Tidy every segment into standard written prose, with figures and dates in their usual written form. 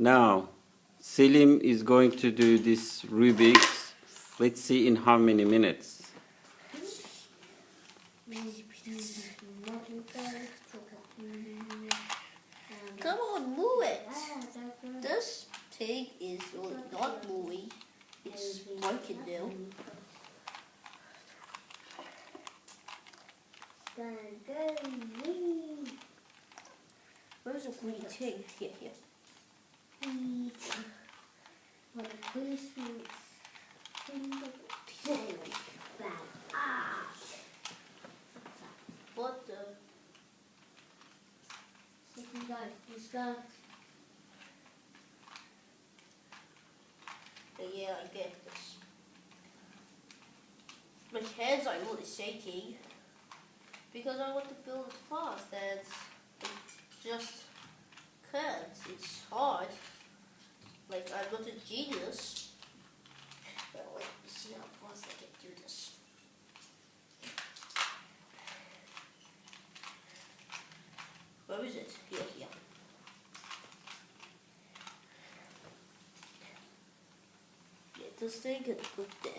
Now, Selim is going to do this Rubik's. Let's see in how many minutes. Come on, move it. This thing is not moving. It's working now. Where's the green thing? Here. What the? Yeah, I get this. My hands are really shaking because I want to build it fast and it just can't. It's hard. Like, I'm not a genius. But let me see how fast I can do this. Where is it? Here. Get this thing and put there.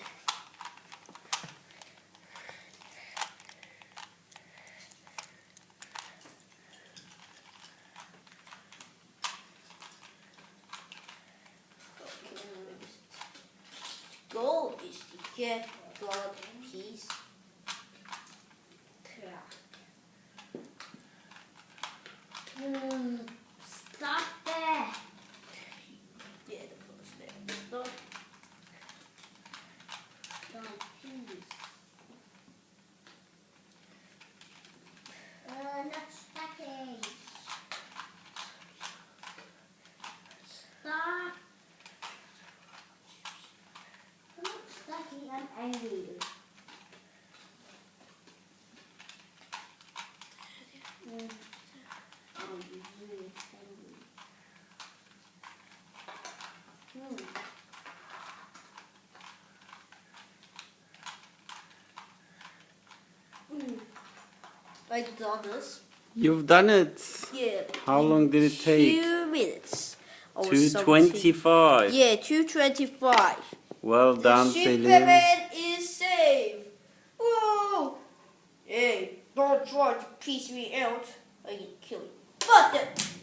Goal is to get one piece. Stop there. Yeah, the first there. Stop. Not stacking. Stop. I'm not stacking, I'm angry. Oh, you're really angry. I've done this. You've done it. Yeah. How long did it take? 2 minutes. 2:25. Yeah, 2:25. Well done, Selim. Superman is safe. Whoa! Hey, don't try to piece me out. I can kill you. Fuck it.